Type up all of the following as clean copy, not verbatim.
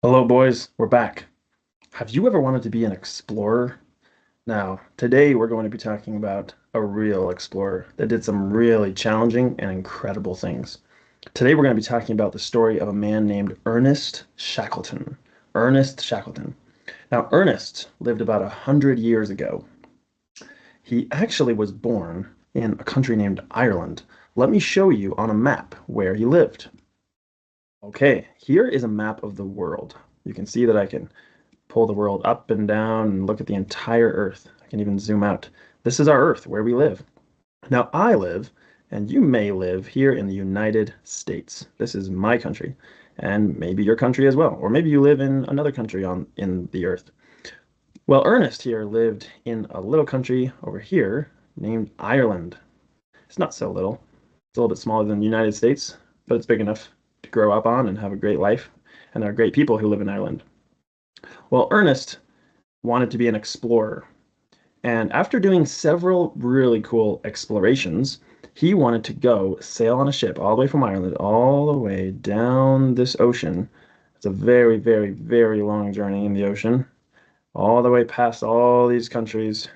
Hello, boys. We're back. Have you ever wanted to be an explorer? Now, today we're going to be talking about a real explorer that did some really challenging and incredible things. Today we're going to be talking about the story of a man named Ernest Shackleton. Ernest Shackleton. Now, Ernest lived about 100 years ago. He actually was born in a country named Ireland. Let me show you on a map where he lived. Okay, here is a map of the world. You can see that I can pull the world up and down and look at the entire Earth. I can even zoom out. This is our Earth, where we live. Now, I live, and you may live here in the United States. This is my country, and maybe your country as well. Or maybe you live in another country in the Earth. Well, Ernest here lived in a little country over here named Ireland. It's not so little. It's a little bit smaller than the United States, but it's big enough to grow up on and have a great life. And there are great people who live in Ireland. Well, Ernest wanted to be an explorer. And after doing several really cool explorations, he wanted to go sail on a ship all the way from Ireland, all the way down this ocean. It's a very, very, very long journey in the ocean, all the way past all these countries,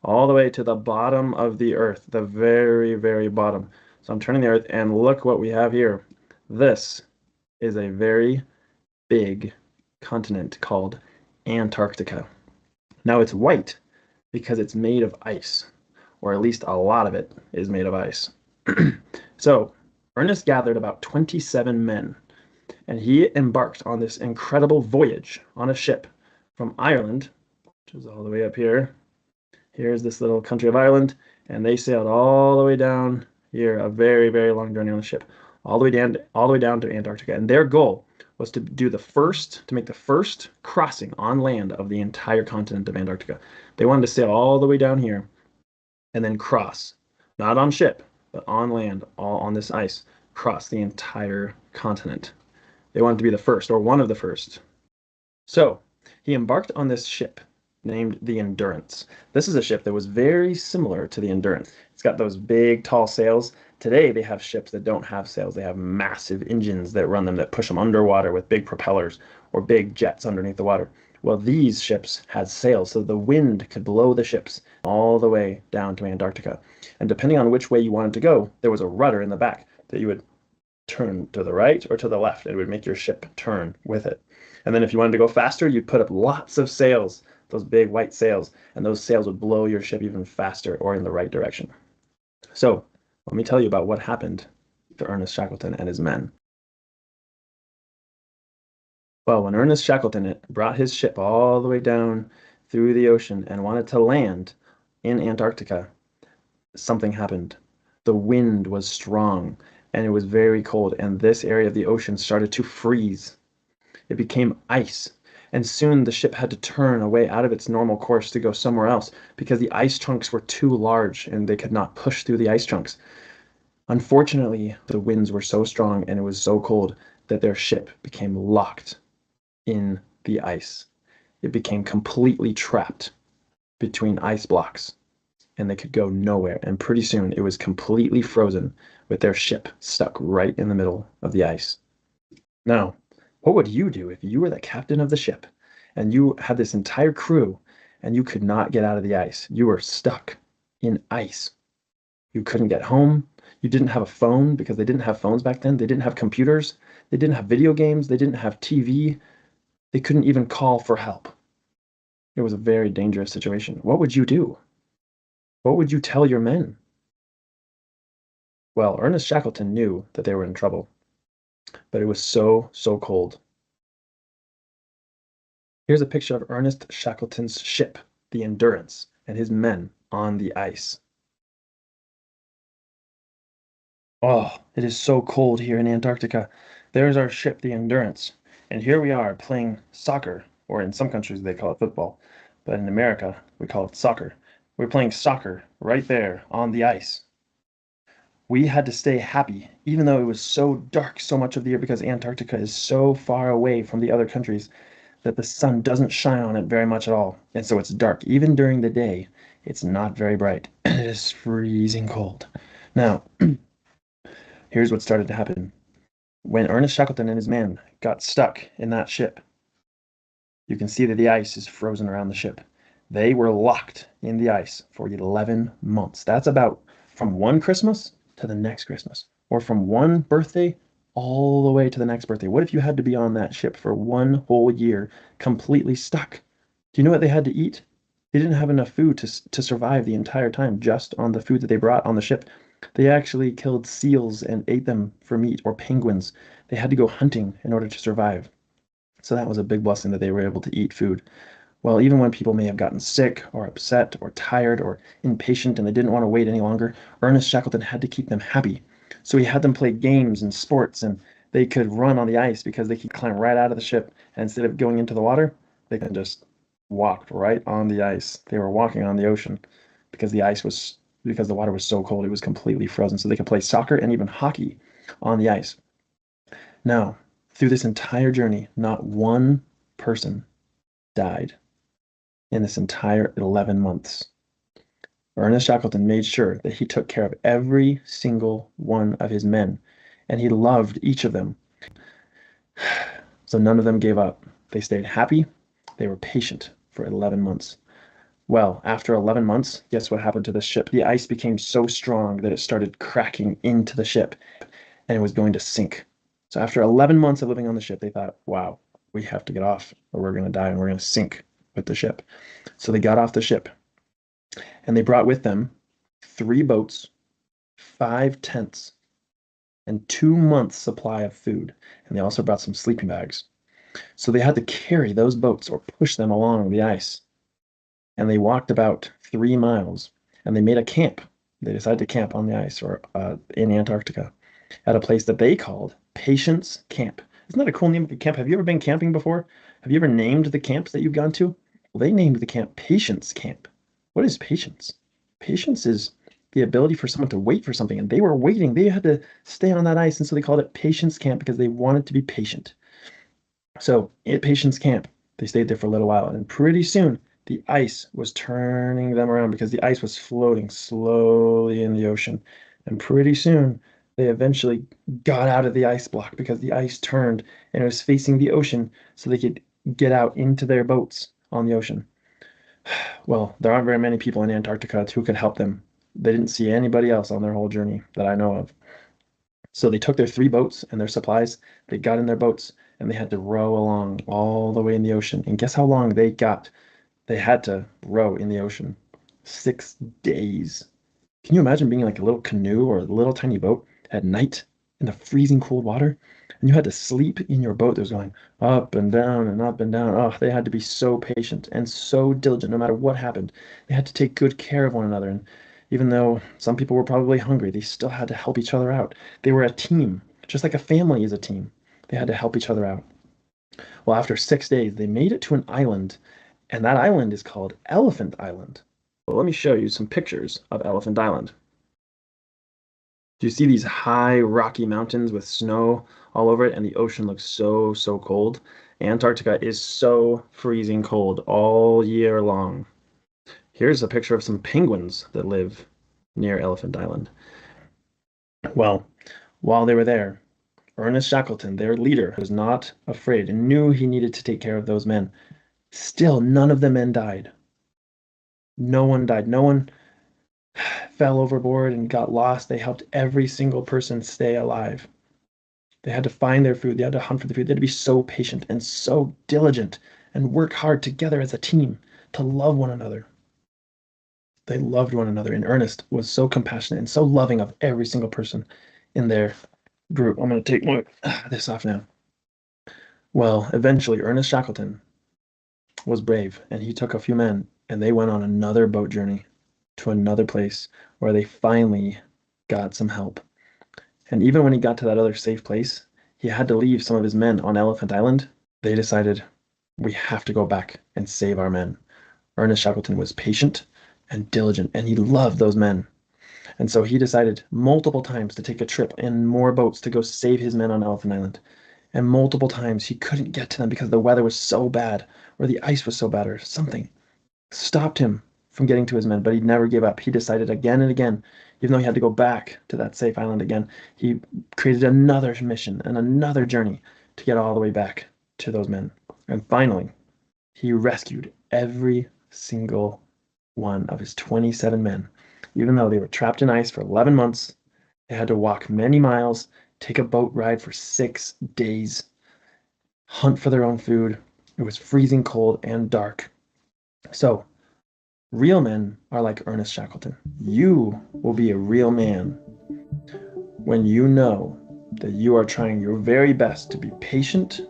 all the way to the bottom of the earth, the very, very bottom. So I'm turning the earth, and look what we have here. This is a very big continent called Antarctica. Now it's white because it's made of ice, or at least a lot of it is made of ice. So Ernest gathered about 27 men, and he embarked on this incredible voyage on a ship from Ireland, which is all the way up here. Here's this little country of Ireland, and they sailed all the way down here, a very, very long journey on the ship, all the way down to Antarctica. And their goal was to make the first crossing on land of the entire continent of Antarctica. They wanted to sail all the way down here and then cross, not on ship, but on land, all on this ice, cross the entire continent. They wanted to be the first, or one of the first. So he embarked on this ship named the Endurance. This is a ship that was very similar to the Endurance. It's got those big, tall sails. Today, they have ships that don't have sails. They have massive engines that run them, that push them underwater with big propellers or big jets underneath the water. Well, these ships had sails, so the wind could blow the ships all the way down to Antarctica. And depending on which way you wanted to go, there was a rudder in the back that you would turn to the right or to the left. It would make your ship turn with it. And then if you wanted to go faster, you'd put up lots of sails, those big white sails, and those sails would blow your ship even faster or in the right direction. So let me tell you about what happened to Ernest Shackleton and his men. Well, when Ernest Shackleton brought his ship all the way down through the ocean and wanted to land in Antarctica, something happened. The wind was strong and it was very cold, and this area of the ocean started to freeze. It became ice, and soon the ship had to turn away out of its normal course to go somewhere else because the ice chunks were too large and they could not push through the ice chunks. Unfortunately, the winds were so strong and it was so cold that their ship became locked in the ice. It became completely trapped between ice blocks and they could go nowhere. And pretty soon it was completely frozen with their ship stuck right in the middle of the ice. Now, what would you do if you were the captain of the ship and you had this entire crew and you could not get out of the ice? You were stuck in ice. You couldn't get home. You didn't have a phone because they didn't have phones back then. They didn't have computers. They didn't have video games. They didn't have TV. They couldn't even call for help. It was a very dangerous situation. What would you do? What would you tell your men? Well, Ernest Shackleton knew that they were in trouble, but it was so, so cold. Here's a picture of Ernest Shackleton's ship, the Endurance, and his men on the ice. Oh, it is so cold here in Antarctica. There's our ship, the Endurance, and here we are playing soccer, or in some countries they call it football, but in America we call it soccer. We're playing soccer right there on the ice. We had to stay happy, even though it was so dark so much of the year because Antarctica is so far away from the other countries that the sun doesn't shine on it very much at all. And so it's dark. Even during the day, it's not very bright. It is freezing cold. Now, here's what started to happen. When Ernest Shackleton and his men got stuck in that ship, You can see that the ice is frozen around the ship. They were locked in the ice for 11 months. That's about from one Christmas to the next Christmas, or from one birthday all the way to the next birthday. What if you had to be on that ship for one whole year, completely stuck? Do you know what they had to eat? They didn't have enough food to survive the entire time just on the food that they brought on the ship. They actually killed seals and ate them for meat, or penguins. They had to go hunting in order to survive. So that was a big blessing that they were able to eat food. Well, even when people may have gotten sick or upset or tired or impatient and they didn't want to wait any longer, Ernest Shackleton had to keep them happy. So he had them play games and sports, and they could run on the ice because they could climb right out of the ship. And instead of going into the water, they could just walk right on the ice. They were walking on the ocean because the water was so cold, it was completely frozen. So they could play soccer and even hockey on the ice. Now, through this entire journey, not one person died in this entire 11 months. Ernest Shackleton made sure that he took care of every single one of his men, and he loved each of them. So none of them gave up. They stayed happy. They were patient for 11 months. Well, after 11 months, guess what happened to the ship? The ice became so strong that it started cracking into the ship and it was going to sink. So after 11 months of living on the ship, they thought, wow, we have to get off or we're going to die and we're going to sink with the ship. So they got off the ship and they brought with them 3 boats, 5 tents, and 2 months' supply of food. And they also brought some sleeping bags. So they had to carry those boats or push them along the ice. And they walked about 3 miles and they made a camp. They decided to camp on the ice or in Antarctica at a place that they called Patience Camp. Isn't that a cool name of a camp? Have you ever been camping before? Have you ever named the camps that you've gone to? Well, they named the camp Patience Camp. What is patience? Patience is the ability for someone to wait for something, and they were waiting. They had to stay on that ice, and so they called it Patience Camp because they wanted to be patient. So at Patience Camp, they stayed there for a little while, and pretty soon the ice was turning them around because the ice was floating slowly in the ocean. And pretty soon they eventually got out of the ice block because the ice turned and it was facing the ocean so they could get out into their boats on the ocean. Well, there aren't very many people in Antarctica who could help them. They didn't see anybody else on their whole journey that I know of. So they took their 3 boats and their supplies, they got in their boats, and they had to row along all the way in the ocean. And guess how long they got? They had to row in the ocean. 6 days. Can you imagine being like a little canoe or a little tiny boat at night in the freezing cold water? And you had to sleep in your boat that was going up and down and up and down. Oh, they had to be so patient and so diligent no matter what happened. They had to take good care of one another. And even though some people were probably hungry, they still had to help each other out. They were a team, just like a family is a team. They had to help each other out. Well, after 6 days, they made it to an island, and that island is called Elephant Island. Well, let me show you some pictures of Elephant Island. Do you see these high rocky mountains with snow all over it, and the ocean looks so, so cold? Antarctica is so freezing cold all year long. Here's a picture of some penguins that live near Elephant Island. Well, while they were there, Ernest Shackleton, their leader, was not afraid and knew he needed to take care of those men. Still, none of the men died. No one died. No one fell overboard and got lost. They helped every single person stay alive. They had to find their food. They had to hunt for the food. They had to be so patient and so diligent and work hard together as a team to love one another. They loved one another. And Ernest was so compassionate and so loving of every single person in their group. I'm going to take this off now. Well, eventually, Ernest Shackleton was brave and he took a few men and they went on another boat journey to another place where they finally got some help. And even when he got to that other safe place, he had to leave some of his men on Elephant Island. They decided, we have to go back and save our men. Ernest Shackleton was patient and diligent, and he loved those men. And so he decided multiple times to take a trip in more boats to go save his men on Elephant Island. And multiple times he couldn't get to them because the weather was so bad, or the ice was so bad, or something stopped him from getting to his men, but he never gave up. He decided again and again, even though he had to go back to that safe island again, he created another mission and another journey to get all the way back to those men. And finally, He rescued every single one of his 27 men, even though they were trapped in ice for 11 months. They had to walk many miles, take a boat ride for 6 days, hunt for their own food. It was freezing cold and dark. So, real men are like Ernest Shackleton. You will be a real man when you know that you are trying your very best to be patient,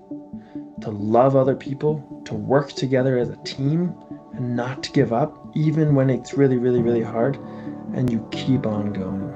to love other people, to work together as a team, and not to give up, even when it's really, really, really hard, and you keep on going.